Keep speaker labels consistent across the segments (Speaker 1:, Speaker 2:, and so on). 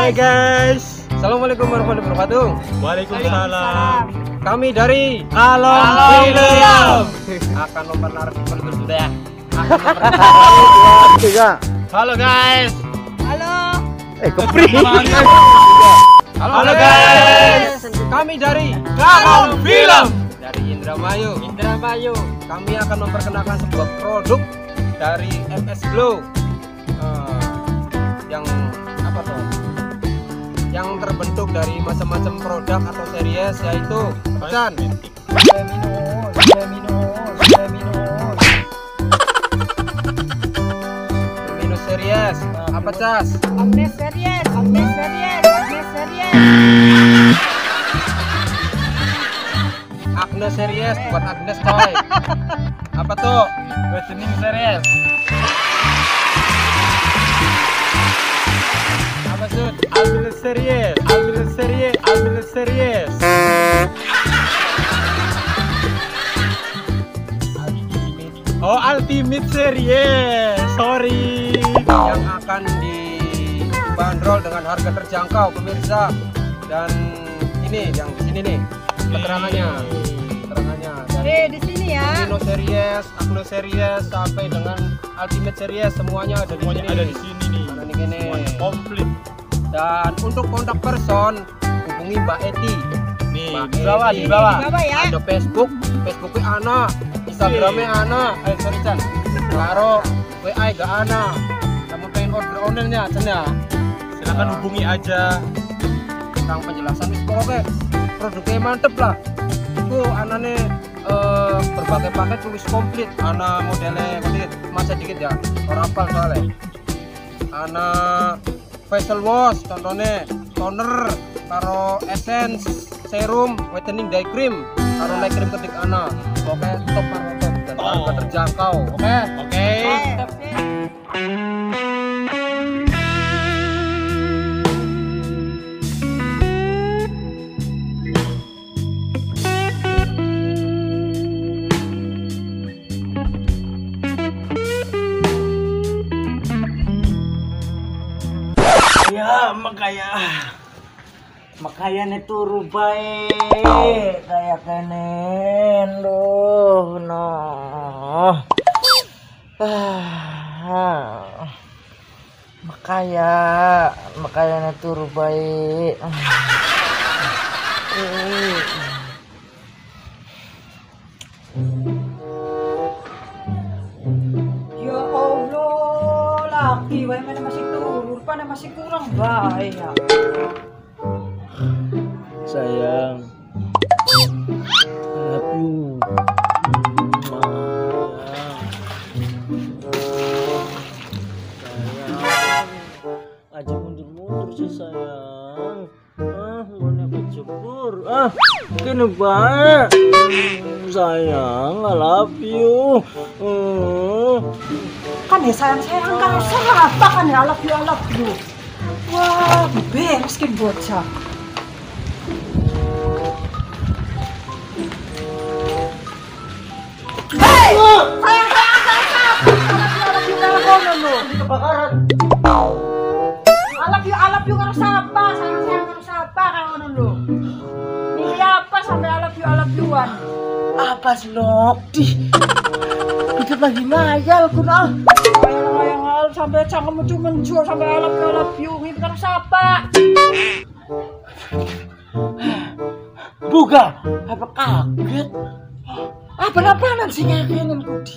Speaker 1: Hai guys. Assalamualaikum warahmatullahi wabarakatuh.
Speaker 2: Waalaikumsalam.
Speaker 1: Kami dari
Speaker 2: Halo
Speaker 1: Film akan memperkenalkan sudah.
Speaker 2: Halo guys.
Speaker 1: Kepri. Halo
Speaker 2: guys.
Speaker 1: Kami dari
Speaker 2: Halo Film.
Speaker 1: dari Indramayu. Kami akan memperkenalkan sebuah produk dari MS Glow. Yang apa tuh? Yang terbentuk dari macam-macam produk atau series, yaitu Chan. Lumino series. Apa Cas?
Speaker 3: Agnes series.
Speaker 1: Agnes series buat Agnes coy. Apa tuh?
Speaker 2: Wedding series.
Speaker 1: Apa Sud?
Speaker 2: Ambil series. Oh, Ultimate series. Sorry.
Speaker 1: Yang akan dibanderol dengan harga terjangkau pemirsa. Dan ini yang di sini nih keterangannya dari
Speaker 3: Di sini ya.
Speaker 1: Lumino series, Agnes series sampai dengan Ultimate series semuanya ada di sini.
Speaker 2: Semuanya ada di sini nih.
Speaker 1: Ada di sini.
Speaker 2: Semuanya komplit.
Speaker 1: Dan untuk kontak person hubungi Mbak Eti.
Speaker 2: Nih,
Speaker 1: Mbak
Speaker 2: di bawah,
Speaker 1: Eti.
Speaker 2: di bawah.
Speaker 3: Ya.
Speaker 1: Ada Facebooknya Ana, Instagramnya Ana. Sorry Chan. Karo WA gak Ana. Kamu pengen order-ordernya Chan ya?
Speaker 2: Silakan hubungi aja.
Speaker 1: Tentang penjelasan pokoknya produknya mantep lah. Itu anane berbagai paket tulis komplit. Ana modelnya komplit masa dikit ya. Orang hafal soalnya. Ana facial wash contohnya toner, karo essence, serum, whitening day cream, karo night cream ketik ana. Pokoknya top dan harga terjangkau. Oke.
Speaker 4: Ya makanya turu bae kayak kenen loh no. Makanya turu bae.
Speaker 3: Ya Allah, laki wae mana masih turun, pada masih kurang baik ya.
Speaker 4: Sayang, I love you. Sayang, aja mundur sih sayang. Mana kecebur. Gini banget. Sayang, I love you.
Speaker 3: Kan ya sayang kan apa kan ya, I love you. Wah, beres kan bocah. Hei, sayang
Speaker 4: Kebakaran.
Speaker 3: I love you karo siapa? Sayang karo siapa kayak ngono lho. Ini apa sampai I love you-an?
Speaker 4: Apa sih Nok? Dikit lagi ngayal kuna.
Speaker 3: Ayang sampai cangkemmu cuma menjual sampai I love you. Ini karo siapa?
Speaker 4: Buka, apa kaget? Apa-apaan sih ngakinin Kudi?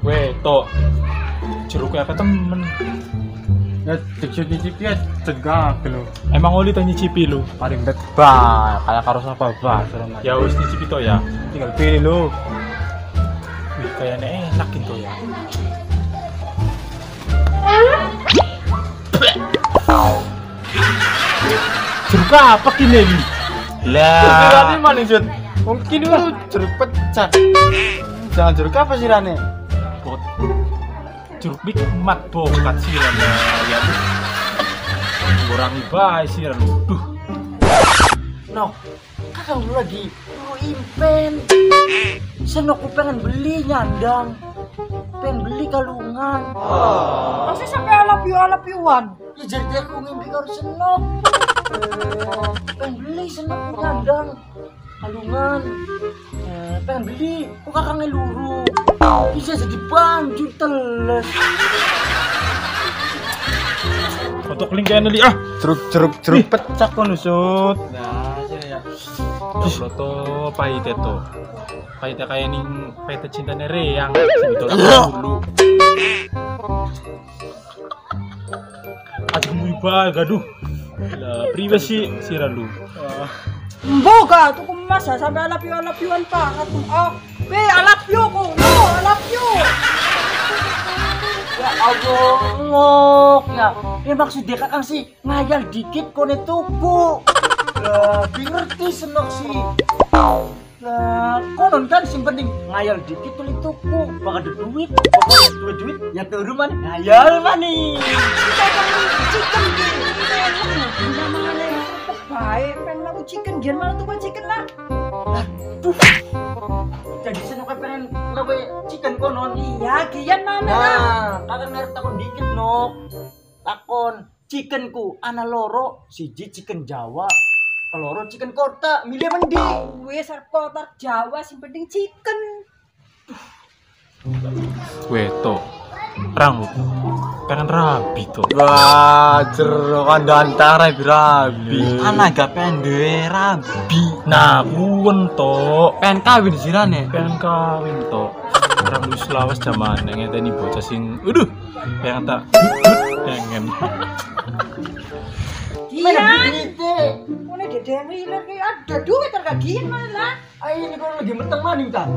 Speaker 2: Weh, tok. Jeruknya apa temen?
Speaker 5: Ya nyicipi ya cegah gitu.
Speaker 2: Emang oli tanya nyicipi lu?
Speaker 5: Paling betah kayak karo sapa bah.
Speaker 2: Ya wis nyicipi to ya.
Speaker 5: Tinggal pilih lu.
Speaker 2: Wih, kayaknya enak gitu ya. Jeruk apa kini ini?
Speaker 5: Kirane maning Jun. Mungkin lu jeruk pecah. Jangan jeruk apa sih Rane?
Speaker 2: Bot. Jeruk nikmat bokat sih ya. Kurangi bae sih lu. Duh.
Speaker 4: No, kakak lu lagi lu impen. Senokku pengen beli nyandang. Pengen beli kalungan.
Speaker 3: Masih sampai I love you-an.
Speaker 4: Ya jadi aku ngimpi karo senok. Pengen beli senokku nyandang. Kalungan. Pengen beli kok kakak ngeluru. Bisa jadi banjur teles.
Speaker 2: Untuk link kayaknya li ah.
Speaker 5: Jeruk pecah kon usut.
Speaker 2: Nah, ya. Lo to pahit itu. Pahit kayak ning pahit cintanya Reyang. Sebetulnya dulu. Aduh muiba gaduh. Lah priwe sih siralu.
Speaker 3: Boga tuh masa sampai I love you-an pa. Oh, I love you ko. No, I love you.
Speaker 4: Ya Allah, ngok ya. Ya maksudnya kakang sih ngayal dikit kone tuku. Lah, ngerti senok sih. Lah, konon kan sing penting ngayal dikit beli tuku. Bakal ada duit, pokoknya duit ya ke rumah ngayal mani.
Speaker 3: Chicken gini. Namanya baik, pengen aku chicken, jangan malah tuh chicken lah.
Speaker 4: Aduh. Jadi senok pengen lawe chicken konon.
Speaker 3: Iya, gian mana?
Speaker 4: Nah, kakak ngerti takon dikit nok. Takon chickenku ana loro, siji chicken Jawa, keloro chicken kota, milih mendi.
Speaker 3: Wes kotak Jawa sing penting chicken.
Speaker 2: Weto. Rambut. Pengen rabi to.
Speaker 5: Wah, jeruk antara birabi.
Speaker 4: Anak gak pengen duwe rabi.
Speaker 2: Nah, kuwen to.
Speaker 5: Pengen kawin sirane.
Speaker 2: Pengen kawin to. Orang wis lawas jaman ngenteni bocah sing pengen tak pengen.
Speaker 3: Gian. Mana dedeng lagi ada duit terkagian malah.
Speaker 4: Ayo ini kalau lagi meteng maning ta.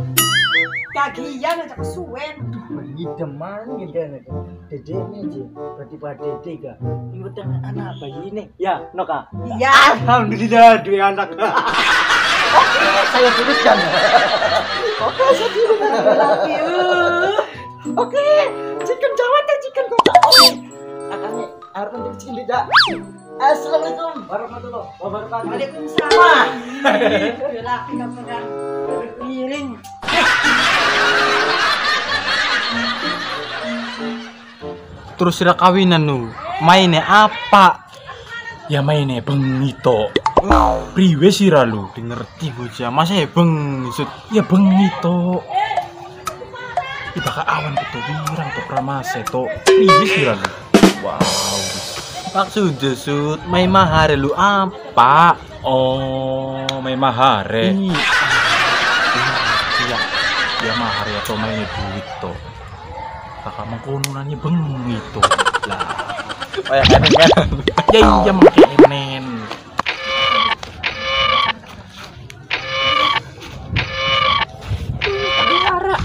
Speaker 3: Kagian aja kesuwen.
Speaker 4: Ngidem maning kan. Dede ini aja. Berarti pada dede ga. Ini meteng anak bayi ini. Ya, Noka.
Speaker 3: Iya.
Speaker 4: Alhamdulillah dua anak. Oke, saya teruskan. Oke, saya teruskan. Oke, chicken Jawa dan chicken kota. Oke. Akangnya harus menjadi chicken beda. Assalamualaikum warahmatullahi wabarakatuh.
Speaker 3: Waalaikumsalam. Laki kamu kan miring.
Speaker 5: Terus sira kawinan nu. Mainnya apa?
Speaker 2: Ya mainnya bengi to. Priwe siralu?
Speaker 5: Ngerti bocah. Masa ya beng usut.
Speaker 2: Ya bengi to. Ibaka awan to wirang to pramase to. Priwe siralu?
Speaker 5: Wow. Maksud sud, main mahar lu apa?
Speaker 2: Oh, main mahare.
Speaker 5: Iya.
Speaker 2: Ya mahar ya to main duit to. Kakak mengkononannya bengi to. Lah.
Speaker 5: Kayak kan.
Speaker 2: Ya iya mengkenen.
Speaker 3: Ara.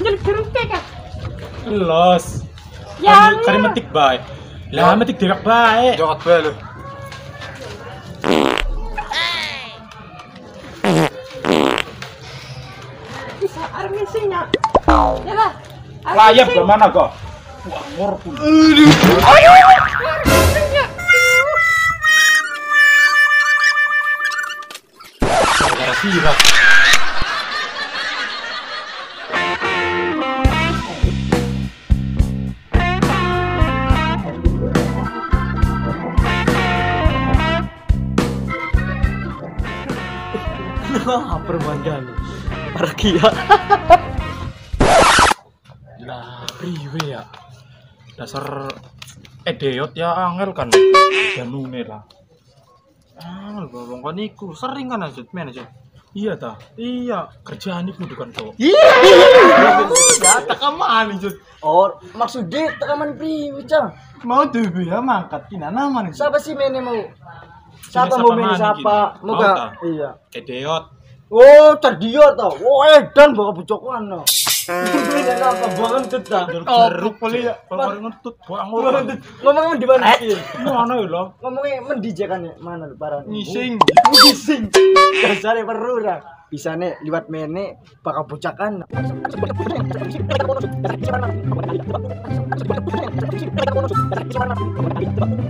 Speaker 3: Nyelgerung kan?
Speaker 2: Los.
Speaker 3: Ya.
Speaker 2: Kari metik bae. Lah metik direkak bae.
Speaker 5: Jokot bae lu.
Speaker 3: Bisa armisinya. Ya lah.
Speaker 2: Layap ke mana kok? Wah, ngorpun. Gara sirak.
Speaker 4: Perbankan. Parkia.
Speaker 2: Lah, priwe ya? Dasar edeot ya angel kan. Janune lah.
Speaker 5: Angel bawang kan iku sering kan asut men asut.
Speaker 2: Iya ta? Iya, kerjaan iku bukan to.
Speaker 5: Ya takaman asut.
Speaker 4: Oh, maksudnya tekaman priwe, Cang?
Speaker 5: Mau tuh ya mangkat kina nama nih.
Speaker 4: Siapa sih mene mau?
Speaker 2: Siapa
Speaker 4: Siapa mau mene
Speaker 2: mana
Speaker 4: siapa?
Speaker 2: gini?
Speaker 4: Moga.
Speaker 2: Mau tak?
Speaker 4: Iya.
Speaker 2: Edeot.
Speaker 4: Oh, terdiot tau. Oh, edan bawa bucokan no. Ini apa banget ta?
Speaker 2: Jeruk poli ya. Kalau ngentut buang orang.
Speaker 4: Ngomongnya di mana sih?
Speaker 2: Mana ya lo?
Speaker 4: Ngomongnya mendijakan ya? Mana lu parah?
Speaker 5: Ngising.
Speaker 4: Ngising. Dasare perlu ra. Bisane liwat mene bakal bocakan.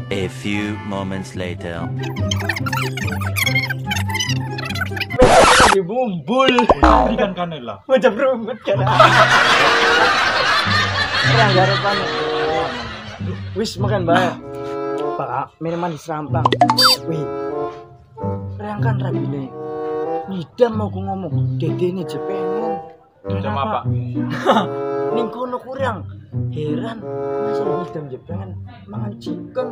Speaker 6: A few moments later.
Speaker 4: Dibumbul.
Speaker 2: Ikan kanela.
Speaker 4: Macam rumet kan. Kurang garapan. Wis makan bae. Pak, minuman diserampang. Wih. Rangkan rabine. Ngidam mau ku ngomong, dedene je pengen.
Speaker 2: Jam apa?
Speaker 4: Ning kono kurang. Heran, masa ngidam je pengen mangan chicken.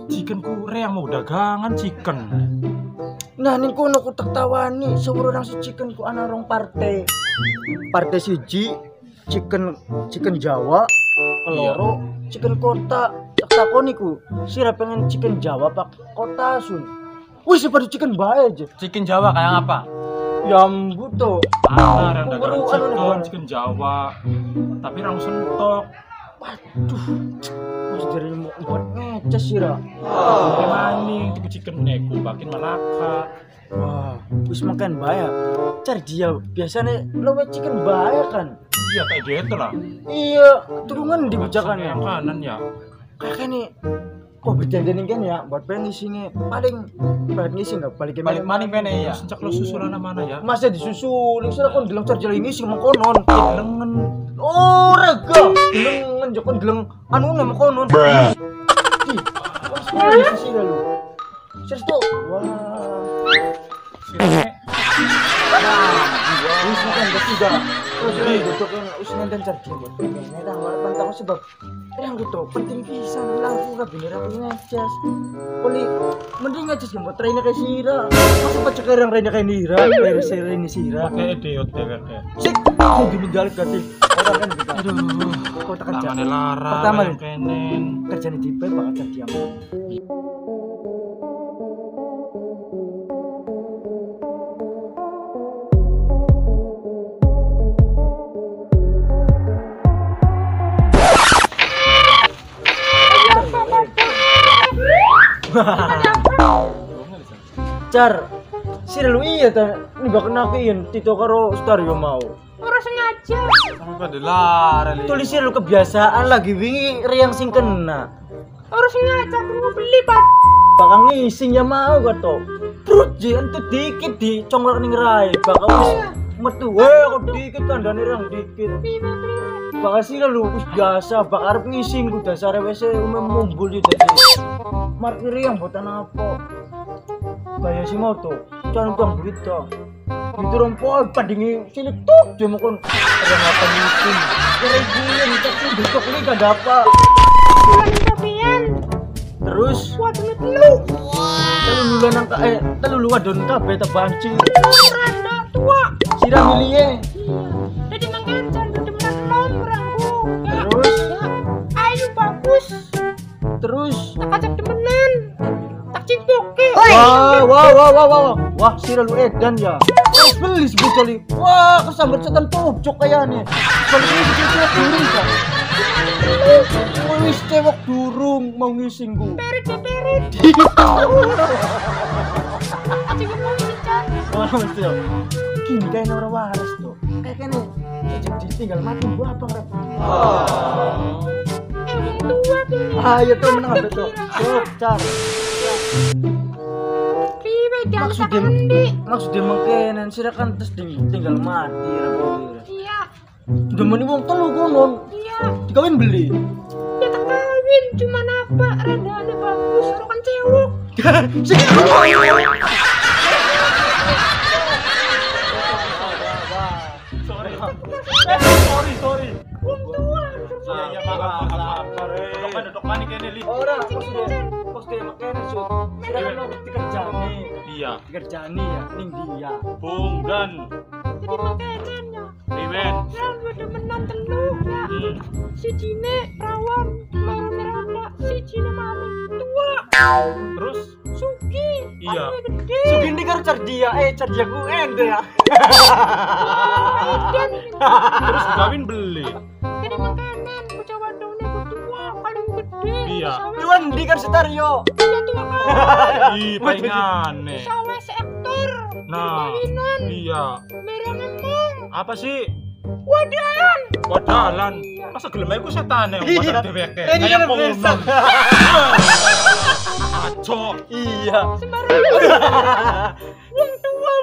Speaker 2: Chicken kurang mau dagangan chicken.
Speaker 4: Nah ning kono ku tak tawani seluruh orang si chicken ku ana rong partai. Partai siji chicken Jawa, keloro chicken kota. Tak takoni ku, sira pengen chicken Jawa pak kota sun. Wih sepadu chicken bae aja.
Speaker 2: Chicken Jawa kayak apa?
Speaker 4: Yambu to.
Speaker 2: Ada
Speaker 4: Kumpul anu
Speaker 2: chicken Jawa. Tapi rang sentok.
Speaker 4: Waduh. Mas dari mau buat ngeces sira.
Speaker 2: Maning tuku chicken neku bakin Malaka.
Speaker 4: Wah, wis makan bae. Cari dia biasanya lowe chicken bae kan.
Speaker 2: Iya kayak gitu lah.
Speaker 4: Iya, turungan di bujakan ya.
Speaker 2: Yang kanan ya.
Speaker 4: Kakek nih, kok berjanjian kan ya buat pengen di sini paling ngisi nggak balik
Speaker 5: Maning pene ya.
Speaker 2: Sejak lo susulan mana ya?
Speaker 4: masa disusul, ini sudah kon deleng carjal ini sih mau konon.
Speaker 2: Lengan.
Speaker 4: Oh rega, deleng jokon deleng anu nggak mau konon. Ih, wah sih lalu. Serius tuh, wah. Wis makan gak juga. Terus ini gotokin usnan dan carjal buat pengen. Nah, walaupun tahu sebab yang gitu penting pisan langsung ka bener aku ngecas. Kali mending ngecas buat trainnya kayak Sira. Masa baca kerang trainnya kayak Nira, kayak Sira ini Sira.
Speaker 2: Pakai idiot ya kakek.
Speaker 4: Sik, kok dimenjalik ganti. Orang kan gitu.
Speaker 2: Aduh.
Speaker 4: Kok tak kerja.
Speaker 2: Tangannya lara.
Speaker 4: Pertama
Speaker 2: yang kenen.
Speaker 4: kerjaan di BP bakal kerja. Car, Sira lu iya ta, ini bakal nakiin Tito karo Stario mau.
Speaker 3: Ora sengaja.
Speaker 2: Apa dilara li?
Speaker 4: Tulis lu kebiasaan lagi wingi riang sing kena.
Speaker 3: Ora sengaja aku mau beli Pak.
Speaker 4: Bakal ngising ya mau gak to. Perut jian tuh dikit di congklak ning rai, bakal wis metu. Kok dikit kandane rang dikit. Bakal Sira lu wis biasa, bakal arep ngising ku dasare wis umum mumbul yo dadi. Markir yang botan apa? Kayak si moto, jangan bang berita. Itu rompol padingi cilik tuh, cuma kon ada ngapa ngising. Kira gue ngecek besok ini gak ada apa.
Speaker 3: Bulan Sofian.
Speaker 4: Terus,
Speaker 3: Waduh telu.
Speaker 4: telu lu wadon kabeh tebanci.
Speaker 3: Rada tua.
Speaker 4: Sira milihe.
Speaker 3: Jadi makan jangan demenan nomorku.
Speaker 4: Terus,
Speaker 3: Ayo bagus.
Speaker 4: terus.
Speaker 3: Tak ajak demenan. Tak cipoke.
Speaker 4: Wah, Sira lu edan ya. Wis beli sebetulnya. Wah, kesambar setan pojok kayaknya. Kalau ini cewek durung kan. Wis cewek durung mau ngising ku.
Speaker 3: Perit ya perit. Aja mau bicara.
Speaker 4: Wah, mesti ya. Gini kayak orang waras tuh. Kayak kene ditinggal mati gua apa ngerep.
Speaker 3: Emang tua tuh.
Speaker 4: Ayo tuh menang apa tuh. Tuh, car.
Speaker 3: Piwe jangan
Speaker 4: Maksud
Speaker 3: tak
Speaker 4: dia,
Speaker 3: mandi.
Speaker 4: maksud dia mengkenen sira kan terus tinggal mati rapi.
Speaker 3: Iya.
Speaker 4: Udah meni wong telu konon.
Speaker 3: Iya.
Speaker 4: Dikawin beli.
Speaker 3: Ya tak kawin cuman apa? Radanya bagus. Lu kan cewek.
Speaker 4: Sik.
Speaker 5: Sorry.
Speaker 3: Wong tua.
Speaker 5: Iya, maaf. Duduk maning kene li.
Speaker 4: Ora, maksudnya mengkenen sud. Sira kan mau dikerjani.
Speaker 2: Iya.
Speaker 4: Dikerjani ya ning dia.
Speaker 2: Bung dan
Speaker 3: Jadi makanannya.
Speaker 2: Riwen.
Speaker 3: Yang dua demenan telur ya. Si Cine perawan, lorone rada, si Cine maling tua.
Speaker 2: Terus
Speaker 3: Suki,
Speaker 2: Iya.
Speaker 3: anaknya gede.
Speaker 4: Sugindi karo cardia, cardiaku ende ya.
Speaker 3: Dan
Speaker 2: terus kawin beli.
Speaker 3: jadi makanan bocah wadone ku tua paling gede.
Speaker 2: Iya.
Speaker 4: Luan di kan Setario.
Speaker 3: Iya tuh
Speaker 2: Ih, paingane.
Speaker 3: Sawah sektor.
Speaker 2: Nah, iya.
Speaker 3: Merang emong.
Speaker 2: Apa sih?
Speaker 3: Wadalan.
Speaker 2: Wadalan. Masa gelem ae ku setane wadah dheweke.
Speaker 5: Ini
Speaker 2: Kayak
Speaker 5: kan
Speaker 2: pohon.
Speaker 5: biasa.
Speaker 2: Aco.
Speaker 5: Iya.
Speaker 3: Wong tua.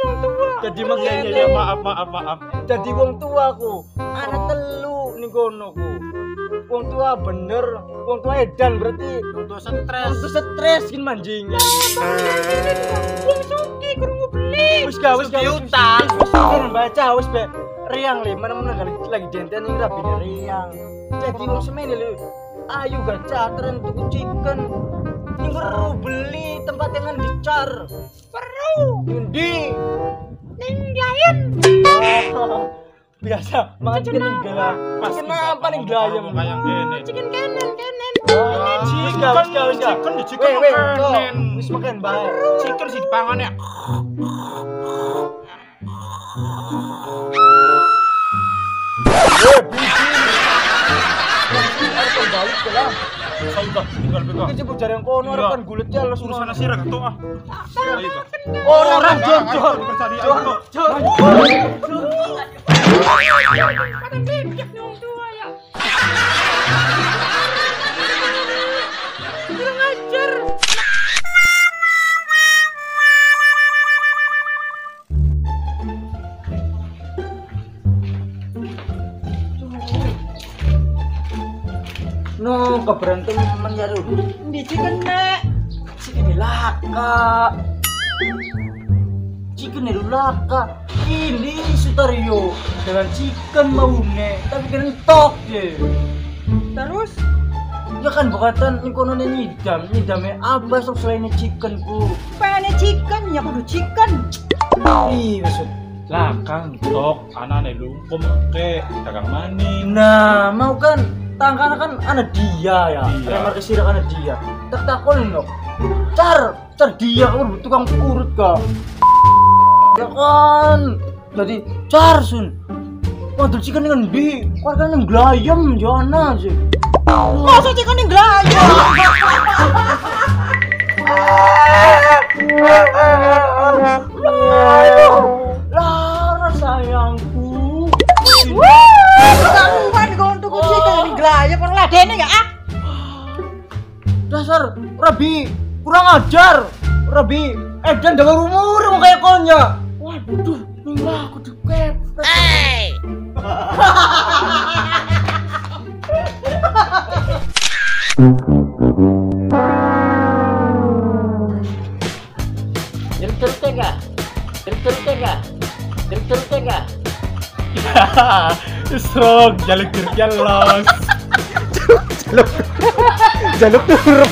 Speaker 5: Jadi makanya ya maaf. Jadi wong tua ku. Anak telu ning kono ku. Wong tua bener, wong tua edan berarti.
Speaker 2: Wong tua stres.
Speaker 5: Wong stres gin manjing.
Speaker 3: Wong suki krungu beli.
Speaker 5: Wis utang. Wis baca wis be. Riang le, mana-mana lagi denten ning rabine riang. Jadi wong semene le. Ayo gacha tren tuku chicken. Ning perlu beli tempat yang dicar.
Speaker 3: Perlu.
Speaker 5: Ndi?
Speaker 3: Ning lain.
Speaker 5: Biasa makan chicken enggak. Kenapa ning glayem?
Speaker 2: Kayak gini.
Speaker 3: Chicken kenen.
Speaker 2: Chicken di chicken makanan.
Speaker 5: Wis makan bae.
Speaker 2: Chicken sih dipangan ya. Saya udah tinggal pegang.
Speaker 5: Iki jebul jarang kono
Speaker 2: Iya.
Speaker 5: kan gulet ya langsung
Speaker 2: Urusan nasi raga tuh ah. Ayo kak.
Speaker 5: orang jor.
Speaker 3: Pada bibit nih wong tua ya. Kurang ajar.
Speaker 5: No, keberuntung menyaru.
Speaker 3: Di chicken nek.
Speaker 5: Chicken laka. Chicken laka. Ini Sutario dengan chicken maune, tapi kentok ye.
Speaker 3: Terus
Speaker 5: Ya kan bukatan kono nyidame apa sok selain chicken ku.
Speaker 3: pengen chicken ya kudu chicken.
Speaker 5: Ih, maksud.
Speaker 2: Lah kang tok anane lungkum ke dagang maning.
Speaker 5: Nah, mau kan tangkana kan anak dia ya.
Speaker 2: Iya.
Speaker 5: Remar kesira anak dia. Tak takon no. Car dia tukang urut kak. Ya kan. Jadi car sun. Waduh chicken dengan bi, keluarga yang glayem jana sih.
Speaker 3: Masa chicken ning glayo.
Speaker 5: Lara sayangku.
Speaker 3: Kamuan kau tuku chicken ning glayo kon ladene ya ah.
Speaker 5: Dasar Rabi kurang ajar. Rabi edan dalam umur mau kayak konya. Waduh, ninglah aku dikepet.
Speaker 2: Strong jaluk dirjan los.
Speaker 5: Jaluk turuk.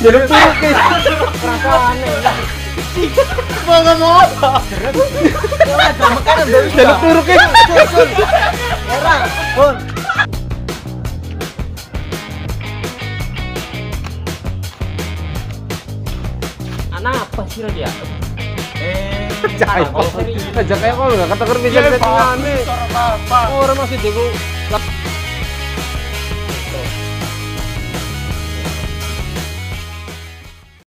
Speaker 5: Jaluk turuk ke. Mau ngomong apa? Jaluk turuk ke. Orang, Bon.
Speaker 1: Anak apa sih dia?
Speaker 2: Jangan
Speaker 1: Aja kayak kok nggak kata kerja settingannya. Orang masih dego